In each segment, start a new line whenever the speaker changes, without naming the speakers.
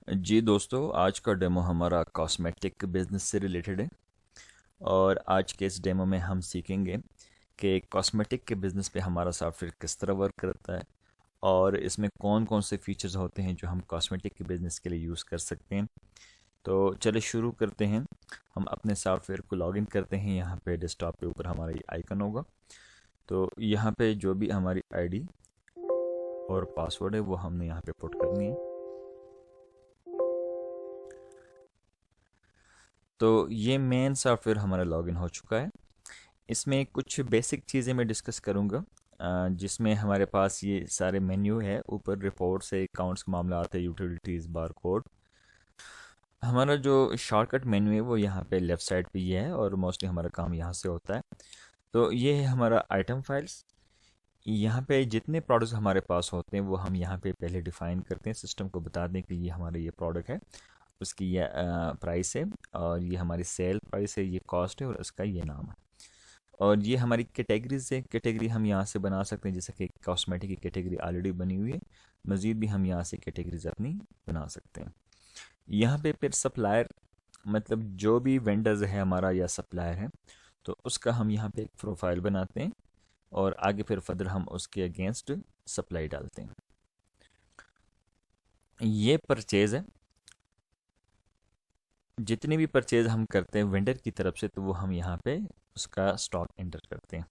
जी दोस्तों, आज का डेमो हमारा कॉस्मेटिक बिजनेस से रिलेटेड है। और आज के इस डेमो में हम सीखेंगे कि कॉस्मेटिक के बिजनेस पे हमारा सॉफ्टवेयर किस तरह वर्क करता है और इसमें कौन कौन से फीचर्स होते हैं जो हम कॉस्मेटिक के बिजनेस के लिए यूज़ कर सकते हैं। तो चलिए शुरू करते हैं। हम अपने सॉफ्टवेयर को लॉगिन करते हैं। यहाँ पे डेस्कटॉप के ऊपर हमारा ये आइकन होगा। तो यहाँ पे जो भी हमारी आईडी और पासवर्ड है वो हमने यहाँ पे पुट करनी है। तो ये मेन सॉफ्टवेयर हमारा लॉगिन हो चुका है। इसमें कुछ बेसिक चीज़ें मैं डिस्कस करूँगा, जिसमें हमारे पास ये सारे मेन्यू है। ऊपर रिपोर्ट्स है, अकाउंट्स के मामला आते हैं, यूटिलिटीज़, बार कोड। हमारा जो शॉर्टकट मेन्यू है वो यहाँ पे लेफ़्ट साइड पे ये है और मोस्टली हमारा काम यहाँ से होता है। तो ये है हमारा आइटम फाइल्स। यहाँ पे जितने प्रोडक्ट्स हमारे पास होते हैं वो हम यहाँ पे पहले डिफ़ाइन करते हैं, सिस्टम को बता दें कि ये हमारा ये प्रोडक्ट है, उसकी ये प्राइस है और ये हमारी सेल प्राइस है, ये कॉस्ट है और इसका ये नाम है। और ये हमारी कैटेगरीज है। कैटेगरी हम यहाँ से बना सकते हैं, जैसे कि कॉस्मेटिक की कैटेगरी ऑलरेडी बनी हुई है। मज़ीद भी हम यहाँ से कैटेगरीज अपनी बना सकते हैं। यहाँ पे फिर सप्लायर, मतलब जो भी वेंडर्स है हमारा या सप्लायर है, तो उसका हम यहाँ पे एक प्रोफाइल बनाते हैं और आगे फिर फर्दर हम उसके अगेंस्ट सप्लाई डालते हैं। ये परचेज़ है। जितनी भी परचेज़ हम करते हैं वेंडर की तरफ से, तो वो हम यहाँ पे उसका स्टॉक एंटर करते हैं।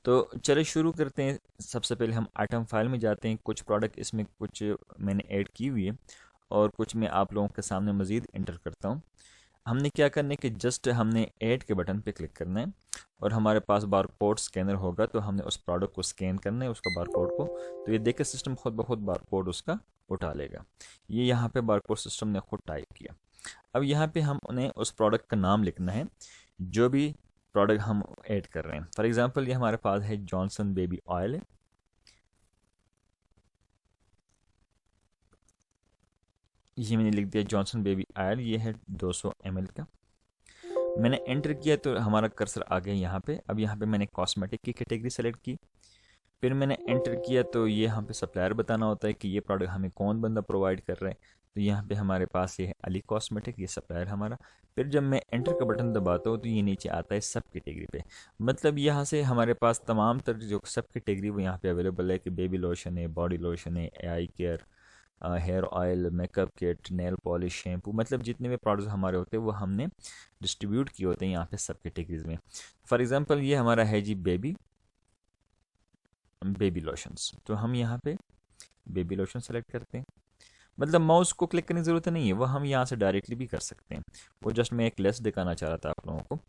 तो चलिए शुरू करते हैं। सबसे पहले हम आइटम फाइल में जाते हैं। कुछ प्रोडक्ट इसमें कुछ मैंने ऐड की हुई है और कुछ मैं आप लोगों के सामने मज़ीद इंटर करता हूँ। हमने क्या करना है कि जस्ट हमने ऐड के बटन पे क्लिक करना है और हमारे पास बारकोड स्कैनर होगा, तो हमने उस प्रोडक्ट को स्कैन करना है, उसका बारकोड को। तो ये देखिए सिस्टम खुद ब खुद बारकोड उसका उठा लेगा। ये यहाँ पे बारकोड सिस्टम ने खुद टाइप किया। अब यहाँ पे हम उन्हें उस प्रोडक्ट का नाम लिखना है जो भी प्रोडक्ट हम ऐड कर रहे हैं। फॉर एग्जांपल ये हमारे पास है जॉनसन बेबी ऑयल है। ये मैंने लिख दिया जॉनसन बेबी ऑयल, ये है 200 ml का। मैंने एंटर किया तो हमारा कर्सर आ गया यहाँ पे। अब यहाँ पे मैंने कॉस्मेटिक की कैटेगरी सेलेक्ट की। फिर मैंने एंटर किया तो ये यहाँ पे सप्लायर बताना होता है कि ये प्रोडक्ट हमें कौन बंदा प्रोवाइड कर रहा है। तो यहाँ पे हमारे पास ये है अली कॉस्मेटिक, ये सप्लायर हमारा। फिर जब मैं एंटर का बटन दबाता हूँ तो ये नीचे आता है सब कैटेगरी पे। मतलब यहाँ से हमारे पास तमाम तरह जो सब कैटेगरी वो यहाँ पे अवेलेबल है कि बेबी लोशन है, बॉडी लोशन है, eye care, hair oil, makeup kit, nail polish, shampoo, मतलब जितने भी प्रोडक्ट्स हमारे होते हैं वो हमने डिस्ट्रीब्यूट किए होते हैं यहाँ पे सब कैटेगरीज में। फॉर एग्जांपल ये हमारा है जी बेबी बेबी लोशंस, तो हम यहाँ पे बेबी लोशन सेलेक्ट करते हैं। मतलब माउस को क्लिक करने की ज़रूरत नहीं है, वो हम यहाँ से डायरेक्टली भी कर सकते हैं। वो जस्ट मैं एक लिस्ट दिखाना चाह रहा था आप लोगों को।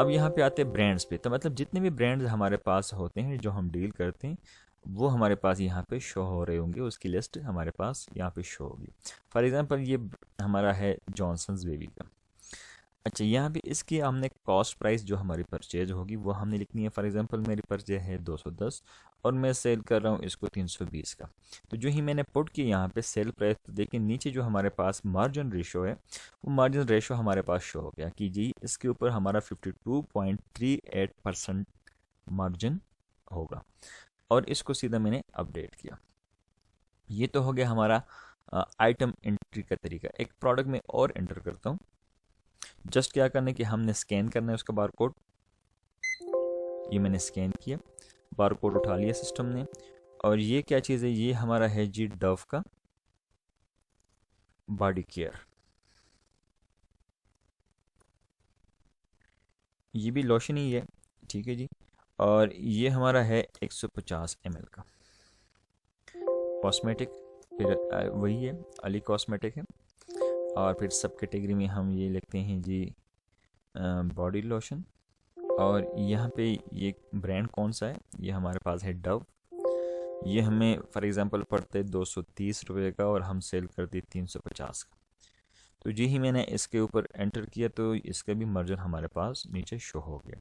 अब यहाँ पे आते हैं ब्रांड्स पे। तो मतलब जितने भी ब्रांड्स हमारे पास होते हैं जो हम डील करते हैं वो हमारे पास यहाँ पे शो हो रहे होंगे, उसकी लिस्ट हमारे पास यहाँ पे शो होगी। फॉर एग्जांपल ये हमारा है जॉनसन्स बेबी का। अच्छा, यहाँ पे इसकी हमने कॉस्ट प्राइस जो हमारी परचेज होगी वो हमने लिखनी है। फॉर एग्जांपल मेरी परचेज है 210 और मैं सेल कर रहा हूँ इसको 320 का। तो जो ही मैंने पुट किया यहाँ पे सेल प्राइस, तो देखिए नीचे जो हमारे पास मार्जिन रेशो है वो मार्जिन रेशो हमारे पास शो हो गया कि जी इसके ऊपर हमारा 52.38% मार्जिन होगा। और इसको सीधा मैंने अपडेट किया। ये तो हो गया हमारा आइटम एंट्री का तरीका। एक प्रोडक्ट में और एंटर करता हूँ। जस्ट क्या करना है कि हमने स्कैन करना है उसका बारकोड। ये मैंने स्कैन किया, बारकोड उठा लिया सिस्टम ने। और ये क्या चीज़ है, ये हमारा है जी डव का बॉडी केयर। ये भी लोशन ही है, ठीक है जी। और ये हमारा है 150 ml का कॉस्मेटिक। फिर वही है, अली कॉस्मेटिक है। और फिर सब कैटेगरी में हम ये लिखते हैं जी बॉडी लोशन। और यहाँ पे ये ब्रांड कौन सा है, ये हमारे पास है डव। ये हमें फॉर एग्जांपल पड़ता है 230 रुपये का और हम सेल करते हैं 350 का। तो जी ही मैंने इसके ऊपर एंटर किया तो इसका भी मार्जिन हमारे पास नीचे शो हो गया।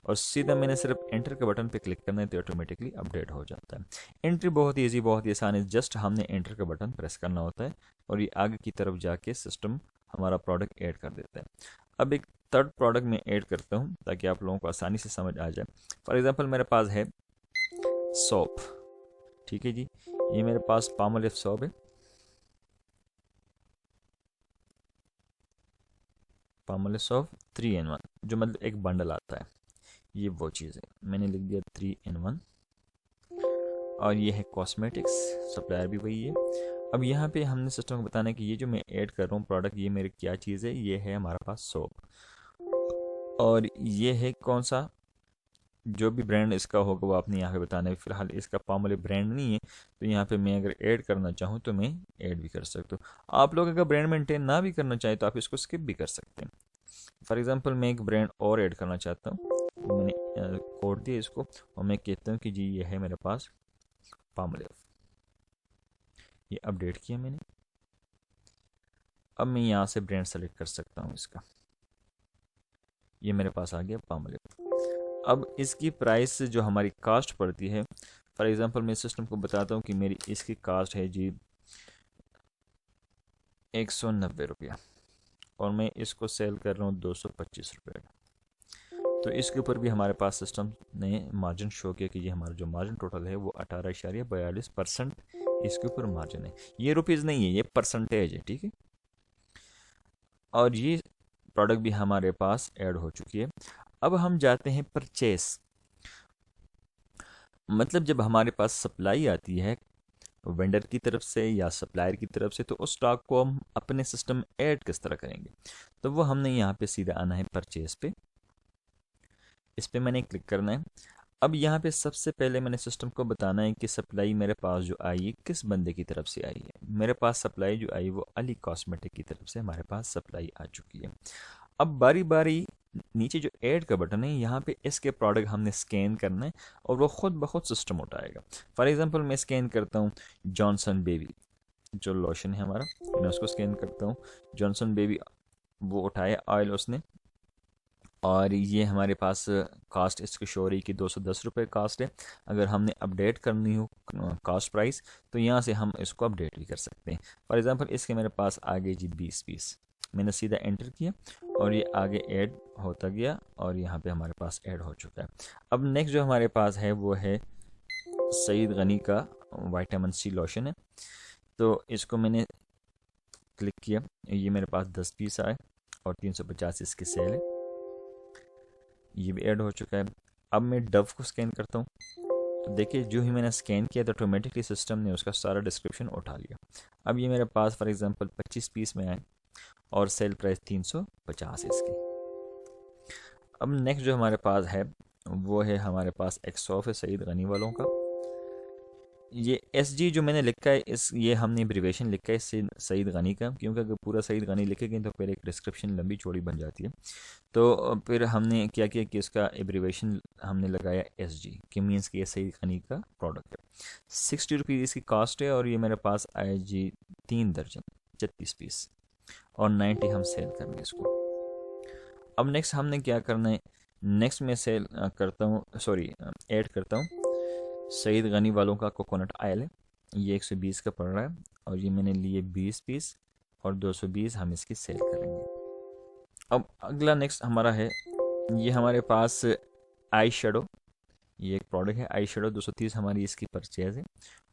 और सीधा मैंने सिर्फ एंटर के बटन पे क्लिक करना है तो ऑटोमेटिकली अपडेट हो जाता है। एंट्री बहुत ही ईजी, बहुत ही आसान है। जस्ट हमने एंटर का बटन प्रेस करना होता है और ये आगे की तरफ जाके सिस्टम हमारा प्रोडक्ट ऐड कर देता है। अब एक थर्ड प्रोडक्ट में ऐड करता हूँ ताकि आप लोगों को आसानी से समझ आ जाए। फॉर एग्जाम्पल मेरे पास है सोप, ठीक है जी। ये मेरे पास पामोलिव सोप है। पामोलिव सॉफ्ट 3 in 1, जो मतलब एक बंडल आता है, ये वो चीज़ है। मैंने लिख दिया 3 in 1। और ये है कॉस्मेटिक्स, सप्लायर भी वही है। अब यहाँ पे हमने सिस्टम को बताना है कि ये जो मैं ऐड कर रहा हूँ प्रोडक्ट, ये मेरी क्या चीज़ है। ये है हमारे पास सोप, और ये है कौन सा, जो भी ब्रांड इसका होगा वो आपने यहाँ पे बताना है। फिलहाल इसका पामोलिव ब्रांड नहीं है, तो यहाँ पे मैं अगर ऐड करना चाहूँ तो मैं ऐड भी कर सकता हूँ। आप लोग अगर ब्रांड मेंटेन ना भी करना चाहें तो आप इसको स्किप भी कर सकते हैं। फॉर एग्जांपल मैं एक ब्रांड और ऐड करना चाहता हूँ, तो मैंने कोड दिया इसको, और मैं कहता हूँ कि जी ये है मेरे पास पामोलिव। ये अपडेट किया मैंने। अब मैं यहाँ से ब्रांड सेलेक्ट कर सकता हूँ इसका, ये मेरे पास आ गया पामोलिव। अब इसकी प्राइस जो हमारी कास्ट पड़ती है, फॉर एग्जांपल मैं सिस्टम को बताता हूँ कि मेरी इसकी कास्ट है जी 190 रुपया, और मैं इसको सेल कर रहा हूँ 225 रुपये का। तो इसके ऊपर भी हमारे पास सिस्टम ने मार्जिन शो किया कि ये हमारा जो मार्जिन टोटल है वो 18.42% इसके ऊपर मार्जिन है। ये रुपीज़ नहीं है, ये परसेंटेज है, ठीक है। और ये प्रोडक्ट भी हमारे पास ऐड हो चुकी है। अब हम जाते हैं परचेस, मतलब जब हमारे पास सप्लाई आती है वेंडर की तरफ से या सप्लायर की तरफ से, तो उस स्टॉक को हम अपने सिस्टम में ऐड किस तरह करेंगे। तो वो हमने यहाँ पे सीधा आना है परचेस पे, इस पे मैंने क्लिक करना है। अब यहाँ पे सबसे पहले मैंने सिस्टम को बताना है कि सप्लाई मेरे पास जो आई है किस बंदे की तरफ से आई है। मेरे पास सप्लाई जो आई वो अली कॉस्मेटिक की तरफ से हमारे पास सप्लाई आ चुकी है। अब बारी बारी नीचे जो ऐड का बटन है यहाँ पे इसके प्रोडक्ट हमने स्कैन करना है, और वो खुद ब खुद सिस्टम उठाएगा। फॉर एग्जांपल मैं स्कैन करता हूँ जॉनसन बेबी, जो लोशन है हमारा, मैं उसको स्कैन करता हूँ। जॉनसन बेबी वो उठाया ऑयल उसने, और ये हमारे पास कास्ट इसकी शो रही कि 210 रुपये कास्ट है। अगर हमने अपडेट करनी हो कास्ट प्राइस, तो यहाँ से हम इसको अपडेट भी कर सकते हैं। फॉर एग्जांपल इसके मेरे पास आगे जी 20 पीस, मैंने सीधा एंटर किया और ये आगे ऐड होता गया, और यहाँ पे हमारे पास ऐड हो चुका है। अब नेक्स्ट जो हमारे पास है वो है सईद गनी का विटामिन सी लोशन है, तो इसको मैंने क्लिक किया, ये मेरे पास 10 पीस आए और 350 इसकी सेल है, ये भी ऐड हो चुका है। अब मैं डव को स्कैन करता हूँ, तो देखिए जो ही मैंने स्कैन किया तो ऑटोमेटिकली सिस्टम ने उसका सारा डिस्क्रिप्शन उठा लिया। अब ये मेरे पास फॉर एग्जांपल 25 पीस में आए और सेल प्राइस 350 इसकी। अब नेक्स्ट जो हमारे पास है वो है हमारे पास एक सॉफ है सईद गनी वालों का। ये एस जी जो मैंने लिखा है, ये हमने एब्रीवेशन लिखा है सईद गनी का, क्योंकि अगर पूरा सईद गनी लिखेंगे तो फिर एक डिस्क्रिप्शन लंबी चौड़ी बन जाती है। तो फिर हमने क्या किया कि इसका एब्रीवेशन हमने लगाया एस जी, कि मीन्स कि ये सईद गनी का प्रोडक्ट है। 60 रुपीज़ इसकी कॉस्ट है, और ये मेरे पास आए जी 3 दर्जन 36 पीस, और 90 हम सेल करेंगे इसको। अब नेक्स्ट हमने क्या करना है, नेक्स्ट मैं सेल करता हूँ, सॉरी ऐड करता हूँ सईद गनी वालों का कोकोनट ऑयल है। ये 120 का पड़ रहा है, और ये मैंने लिए 20 पीस, और 220 हम इसकी सेल करेंगे। अब अगला नेक्स्ट हमारा है, ये हमारे पास आई शेडो, ये एक प्रोडक्ट है आई शेडो, 230 हमारी इसकी परचेज है,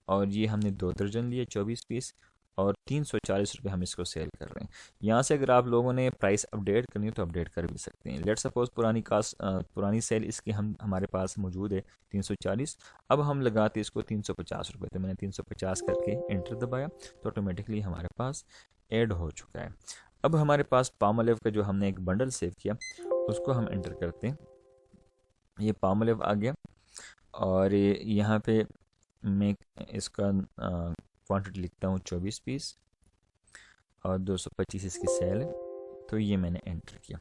और ये हमने 2 दर्जन लिए 24 पीस, और 340 रुपये हम इसको सेल कर रहे हैं। यहाँ से अगर आप लोगों ने प्राइस अपडेट करनी हो तो अपडेट कर भी सकते हैं। लेट सपोज पुरानी सेल इसकी हमारे पास मौजूद है 340, अब हम लगाते इसको 350 रुपये, तो मैंने 350 करके एंटर दबाया, तो ऑटोमेटिकली हमारे पास ऐड हो चुका है। अब हमारे पास पामोलिव का जो हमने एक बंडल सेव किया उसको हम एंटर करते हैं, ये पामोलिव आ गया, और यहाँ पे मैं इसका क्वांटिटी लिखता हूँ 24 पीस, और 225 इसकी सेल है, तो ये मैंने एंटर किया।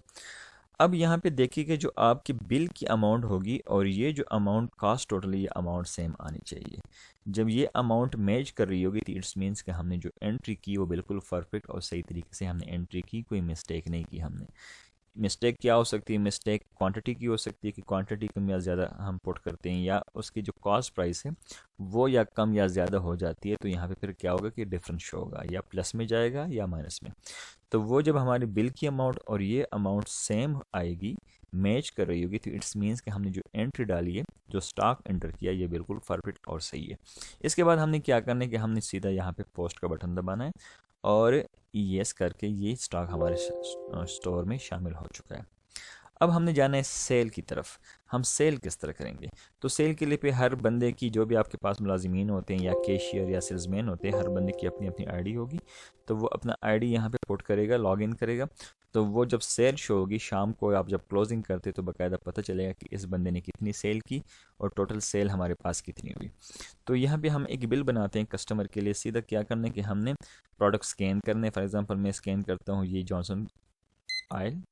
अब यहाँ पे देखिए कि जो आपकी बिल की अमाउंट होगी और ये जो अमाउंट कास्ट टोटल, ये अमाउंट सेम आनी चाहिए। जब ये अमाउंट मैच कर रही होगी तो इट्स मीन्स कि हमने जो एंट्री की वो बिल्कुल परफेक्ट और सही तरीके से हमने एंट्री की, कोई मिस्टेक नहीं की हमने। मिस्टेक क्या हो सकती है, मिस्टेक क्वांटिटी की हो सकती है कि क्वांटिटी कम या ज़्यादा हम पुट करते हैं, या उसकी जो कॉस्ट प्राइस है वो या कम या ज़्यादा हो जाती है, तो यहाँ पे फिर क्या होगा कि डिफरेंस शो होगा, या प्लस में जाएगा या माइनस में। तो वो जब हमारी बिल की अमाउंट और ये अमाउंट सेम आएगी, मैच कर रही होगी, तो इट्स मीन्स कि हमने जो एंट्री डाली है, जो स्टॉक एंटर किया, ये बिल्कुल परफेक्ट और सही है। इसके बाद हमने क्या करना है कि हमने सीधा यहाँ पे पोस्ट का बटन दबाना है, और यस करके ये स्टॉक हमारे स्टोर में शामिल हो चुका है। अब हमने जाना है सेल की तरफ। हम सेल किस तरह करेंगे? तो सेल के लिए पे हर बंदे की, जो भी आपके पास मुलाजिमीन होते हैं या कैशियर या सेल्समैन होते हैं, हर बंदे की अपनी अपनी आईडी होगी। तो वो अपना आईडी यहाँ पे पुट करेगा, लॉगिन करेगा। तो वो जब सेल शो होगी शाम को, आप जब क्लोजिंग करते तो बाकायदा पता चलेगा कि इस बंदे ने कितनी सेल की और टोटल सेल हमारे पास कितनी हुई। तो यहाँ पे हम एक बिल बनाते हैं कस्टमर के लिए। सीधा क्या करना है कि हमने प्रोडक्ट स्कैन करने। फॉर एग्जांपल मैं स्कैन करता हूँ ये जॉनसन ऑयल,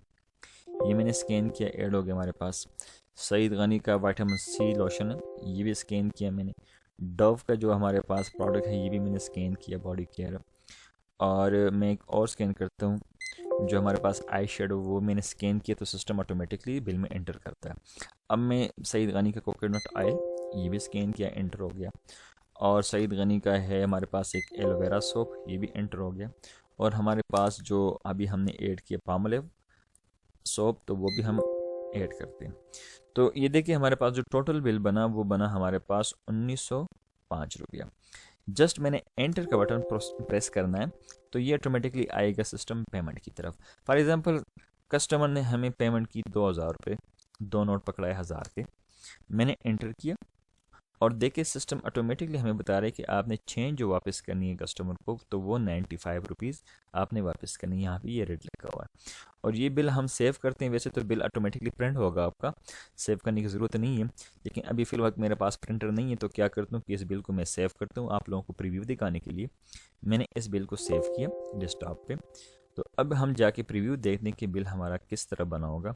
ये मैंने स्कैन किया, ऐड हो गया हमारे पास। सईद गनी का विटामिन सी लोशन है, ये भी स्कैन किया मैंने। डव का जो हमारे पास प्रोडक्ट है ये भी मैंने स्कैन किया, बॉडी केयर। और मैं एक और स्कैन करता हूँ, जो हमारे पास आई शेडो, वो मैंने स्कैन किया तो सिस्टम ऑटोमेटिकली बिल में एंटर करता है। अब मैं सईद गनी का कोकोनट ऑयल, ये भी स्कैन किया, एंटर हो गया। और सईद गनी का है हमारे पास एक एलोवेरा सोप, ये भी एंटर हो गया। और हमारे पास जो अभी हमने ऐड किया पामोलिव सोप, तो वो भी हम ऐड करते हैं। तो ये देखिए हमारे पास जो टोटल बिल बना वो बना हमारे पास 1905 रुपया। जस्ट मैंने एंटर का बटन प्रेस करना है तो ये ऑटोमेटिकली आएगा सिस्टम पेमेंट की तरफ। फॉर एग्जांपल कस्टमर ने हमें पेमेंट की 2000 रुपये, 2 नोट पकड़ाए 1000 के, मैंने एंटर किया और देखिए सिस्टम ऑटोमेटिकली हमें बता रहा है कि आपने चेंज जो वापस करनी है कस्टमर को, तो वो 95 रुपीज़ आपने वापस करनी है। यहाँ पे ये रेट लिखा हुआ है। और ये बिल हम सेव करते हैं, वैसे तो बिल ऑटोमेटिकली प्रिंट होगा, आपका सेव करने की ज़रूरत नहीं है। लेकिन अभी फ़िलहाल मेरे पास प्रिंटर नहीं है, तो क्या करता हूँ कि इस बिल को मैं सेव करता हूँ। आप लोगों को प्रीव्यू दिखाने के लिए मैंने इस बिल को सेव किया डेस्कटॉप पे। तो अब हम जाके प्रीव्यू देखने कि बिल हमारा किस तरह बना होगा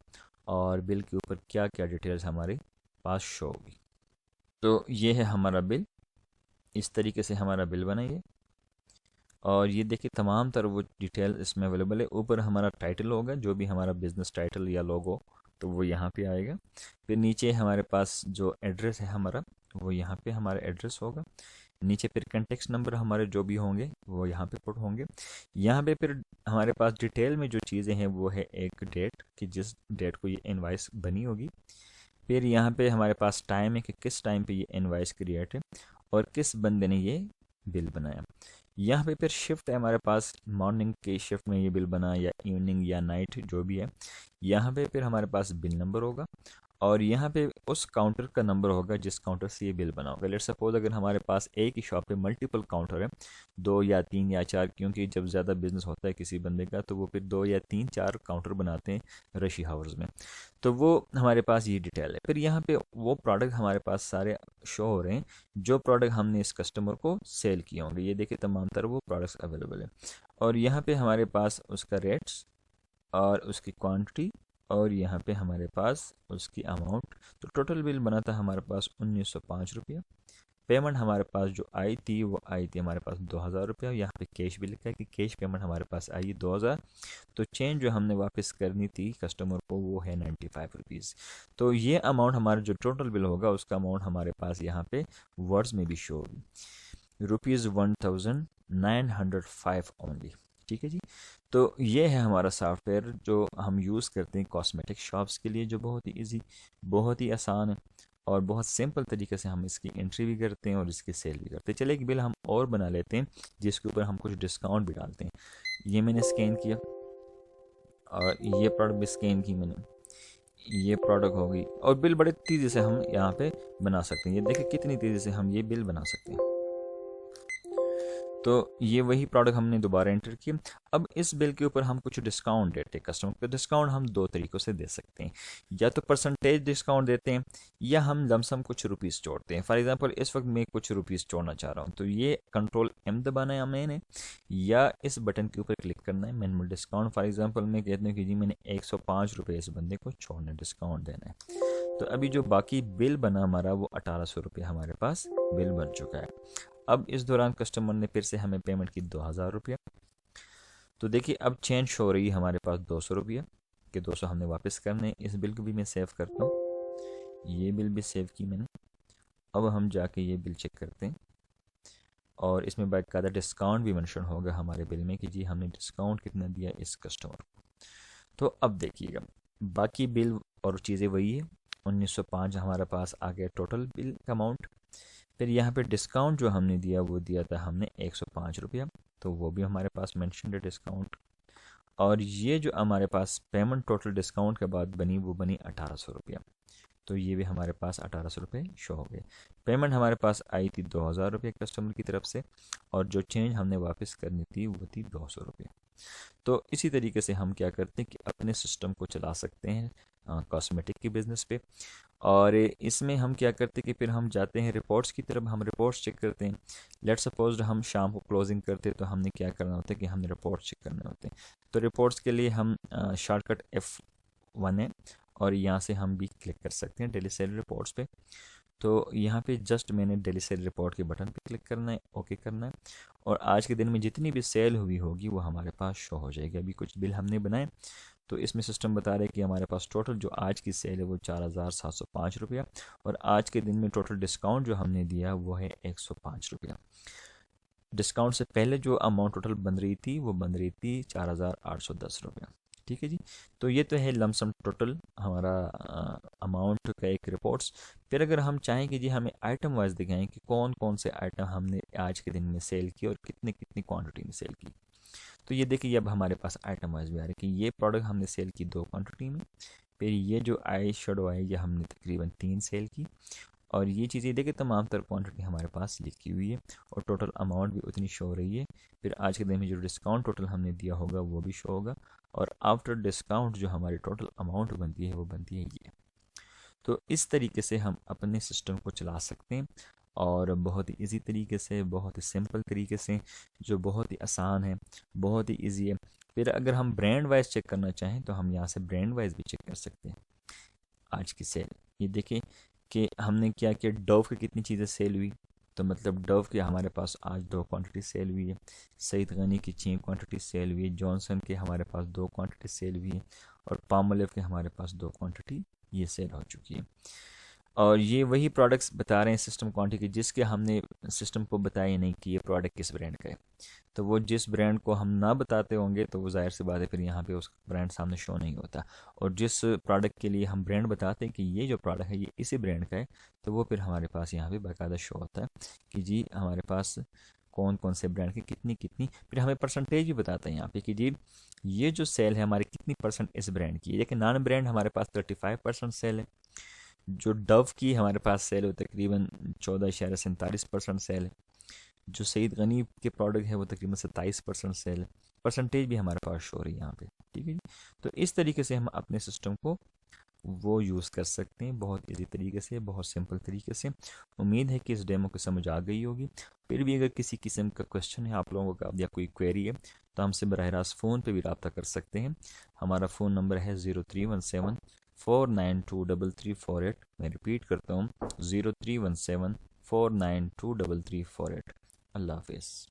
और बिल के ऊपर क्या क्या डिटेल्स हमारे पास शो होगी। तो ये है हमारा बिल, इस तरीके से हमारा बिल बना ये। और ये देखिए तमाम तरह वो डिटेल इसमें अवेलेबल है। ऊपर हमारा टाइटल होगा, जो भी हमारा बिजनेस टाइटल या लोगो, तो वो यहाँ पे आएगा। फिर नीचे हमारे पास जो एड्रेस है हमारा, वो यहाँ पे हमारा एड्रेस होगा। नीचे फिर कंटेक्स्ट नंबर हमारे जो भी होंगे वो यहाँ पे पुट होंगे। यहाँ पे फिर हमारे पास डिटेल में जो चीज़ें हैं वो है एक डेट, कि जिस डेट को ये इनवाइस बनी होगी। फिर यहाँ पे हमारे पास टाइम है कि किस टाइम पे ये इनवाइस क्रिएट है और किस बंदे ने ये बिल बनाया। यहाँ पे फिर शिफ्ट है हमारे पास, मॉर्निंग के शिफ्ट में ये बिल बना या इवनिंग या नाइट जो भी है। यहाँ पे फिर हमारे पास बिल नंबर होगा और यहाँ पे उस काउंटर का नंबर होगा जिस काउंटर से ये बिल बना होगा। लेट्स सपोज अगर हमारे पास एक ही शॉप पे मल्टीपल काउंटर है, 2 या 3 या 4, क्योंकि जब ज़्यादा बिजनेस होता है किसी बंदे का तो वो फिर 2 या 3 4 काउंटर बनाते हैं रशी हावर्स में। तो वो हमारे पास ये डिटेल है। फिर यहाँ पे वो प्रोडक्ट हमारे पास सारे शो हो रहे हैं जो प्रोडक्ट हमने इस कस्टमर को सेल किए होंगे। ये देखिए तमाम तरह वो प्रोडक्ट्स अवेलेबल है। और यहाँ पे हमारे पास उसका रेट्स और उसकी क्वांटिटी और यहाँ पे हमारे पास उसकी अमाउंट। तो टोटल बिल बना था हमारे पास 1905 रुपया। पेमेंट हमारे पास जो आई थी वो आई थी हमारे पास 2000 रुपया। यहाँ पे कैश भी लिखा है कि कैश पेमेंट हमारे पास आई 2000। तो चेंज जो हमने वापस करनी थी कस्टमर को वो है 95 रुपीज़। तो ये अमाउंट हमारा जो टोटल बिल होगा उसका अमाउंट हमारे पास यहाँ पे वर्ड्स में भी शो होगी, ₹1905 ओनली। ठीक है जी। तो ये है हमारा सॉफ्टवेयर जो हम यूज़ करते हैं कॉस्मेटिक शॉप्स के लिए, जो बहुत ही इजी, बहुत ही आसान है और बहुत सिंपल तरीके से हम इसकी एंट्री भी करते हैं और इसकी सेल भी करते हैं। चलिए एक बिल हम और बना लेते हैं जिसके ऊपर हम कुछ डिस्काउंट भी डालते हैं। ये मैंने स्कैन किया और ये प्रोडक्ट भी स्कैन की मैंने, ये प्रोडक्ट हो गई। और बिल बड़े तेज़ी से हम यहाँ पे बना सकते हैं। ये देखिए कितनी तेज़ी से हम ये बिल बना सकते हैं। तो ये वही प्रोडक्ट हमने दोबारा एंटर किया। अब इस बिल के ऊपर हम कुछ डिस्काउंट देते हैं कस्टमर को। डिस्काउंट हम 2 तरीक़ों से दे सकते हैं, या तो परसेंटेज डिस्काउंट देते हैं या हम लमसम कुछ रुपीज़ जोड़ते हैं। फॉर एग्जांपल इस वक्त मैं कुछ रुपीज़ जोड़ना चाह रहा हूँ, तो ये कंट्रोल M दबाना है मैंने, या इस बटन के ऊपर क्लिक करना है मिनिमल डिस्काउंट। फॉर एग्जाम्पल मैं कहता हूँ कि जी मैंने 105 रुपये इस बंदे को छोड़ना, डिस्काउंट देना है। तो अभी जो बाकी बिल बना हमारा वो 1800 रुपये हमारे पास बिल बन चुका है। अब इस दौरान कस्टमर ने फिर से हमें पेमेंट की 2000 रुपया। तो देखिए अब चेंज हो रही है हमारे पास 200 रुपया कि 200 हमने वापस करने। इस बिल को भी मैं सेव करता हूँ, ये बिल भी सेव की मैंने। अब हम जाके ये बिल चेक करते हैं और इसमें बाकायदा डिस्काउंट भी मेंशन होगा हमारे बिल में कि जी हमने डिस्काउंट कितना दिया इस कस्टमर को। तो अब देखिएगा बाकी बिल और चीज़ें वही है, 1905 हमारे पास आ गया टोटल बिल का अमाउंट। फिर यहाँ पे डिस्काउंट जो हमने दिया वो दिया था हमने 105 रुपया। तो वो भी हमारे पास मेंशन है डिस्काउंट। और ये जो हमारे पास पेमेंट टोटल डिस्काउंट के बाद बनी वो बनी 1800 रुपया, तो ये भी हमारे पास 1800 रुपये शो हो गए। पेमेंट हमारे पास आई थी 2000 रुपये कस्टमर की तरफ से, और जो चेंज हमने वापस करनी थी वो थी 200 रुपये। तो इसी तरीके से हम क्या करते हैं कि अपने सिस्टम को चला सकते हैं कॉस्मेटिक के बिज़नेस पे। और इसमें हम क्या करते हैं कि फिर हम जाते हैं रिपोर्ट्स की तरफ, हम रिपोर्ट्स चेक करते हैं। लेट्स सपोज हम शाम को क्लोजिंग करते हैं, तो हमने क्या करना होता है कि हमने रिपोर्ट्स चेक करने होते हैं। तो रिपोर्ट्स के लिए हम शॉर्टकट F1 है, और यहाँ से हम भी क्लिक कर सकते हैं डेली सेल रिपोर्ट्स पे। तो यहाँ पे जस्ट मैंने डेली सेल रिपोर्ट के बटन पे क्लिक करना है, ओके करना है, और आज के दिन में जितनी भी सेल हुई होगी वो हमारे पास शो हो जाएगी। अभी कुछ बिल हमने बनाए, तो इसमें सिस्टम बता रहा है कि हमारे पास टोटल जो आज की सेल है वो 4705 रुपया, और आज के दिन में टोटल डिस्काउंट जो हमने दिया वो है 105 रुपया। डिस्काउंट से पहले जो अमाउंट टोटल बन रही थी वो बन रही थी 4810 रुपया। ठीक है जी। तो ये तो है लमसम टोटल हमारा अमाउंट का एक रिपोर्ट्स। फिर अगर हम चाहें कि जी हमें आइटम वाइज दिखाएं कि कौन कौन से आइटम हमने आज के दिन में सेल किए और कितनी कितनी क्वांटिटी में सेल की, तो ये देखिए अब हमारे पास आइटम वाइज भी आ रहा है कि ये प्रोडक्ट हमने सेल की 2 क्वांटिटी में। फिर ये जो आई शेडो आई ये हमने तकरीबन 3 सेल की, और ये चीज़ें देखिए तमाम तर क्वांटिटी हमारे पास लिखी हुई है, और टोटल अमाउंट भी उतनी शो हो रही है। फिर आज के दिन में जो डिस्काउंट टोटल हमने दिया होगा वो भी शो होगा, और आफ्टर डिस्काउंट जो हमारी टोटल अमाउंट बनती है वो बनती है ये। तो इस तरीके से हम अपने सिस्टम को चला सकते हैं, और बहुत ही इजी तरीके से, बहुत ही सिंपल तरीके से, जो बहुत ही आसान है, बहुत ही इजी है। फिर अगर हम ब्रांड वाइज चेक करना चाहें तो हम यहाँ से ब्रांड वाइज भी चेक कर सकते हैं आज की सेल। ये देखें कि हमने क्या किया, डव की कितनी चीज़ें सेल हुई। तो मतलब डव की हमारे पास आज 2 क्वांटिटी सेल हुई है, सईद गनी की 6 क्वांटिटी सेल हुई है, जॉनसन के हमारे पास 2 क्वांटिटी सेल हुई है, और पामोलिव के हमारे पास 2 क्वांटिटी ये सेल हो चुकी है। और ये वही प्रोडक्ट्स बता रहे हैं सिस्टम क्वांटिटी जिसके हमने सिस्टम को बताया नहीं कि ये प्रोडक्ट किस ब्रांड का है। तो वो जिस ब्रांड को हम ना बताते होंगे तो वो जाहिर सी बात है फिर यहाँ पे उस ब्रांड सामने शो नहीं होता। और जिस प्रोडक्ट के लिए हम ब्रांड बताते हैं कि ये जो प्रोडक्ट है ये इसी ब्रांड का है, तो वो फिर हमारे पास यहाँ पे बाकायदा शो होता है कि जी हमारे पास कौन कौन से ब्रांड की कितनी कितनी। फिर हमें परसेंटेज भी बताता है यहाँ पे कि जी ये जो सेल है हमारी कितनी परसेंट इस ब्रांड की है। लेकिन नॉन ब्रांड हमारे पास 35% सेल है, जो डव की हमारे पास सेल है तकरीबन 14.47% सेल है, जो सईद गनी के प्रोडक्ट है वो तकरीबन 27% सेल है। परसेंटेज भी हमारे पास शो हो रही है यहाँ पे। ठीक है जी। तो इस तरीके से हम अपने सिस्टम को वो यूज़ कर सकते हैं बहुत इजी तरीके से, बहुत सिंपल तरीके से। उम्मीद है कि इस डेमो को समझ आ गई होगी। फिर भी अगर किसी किस्म का क्वेश्चन है आप लोगों का या कोई क्वेरी है तो हमसे बराह रास्त फ़ोन पे भी रब्ता कर सकते हैं। हमारा फ़ोन नंबर है 0317 4923348। मैं रिपीट करता हूँ 0317 4923348। अल्लाह हाफिज़।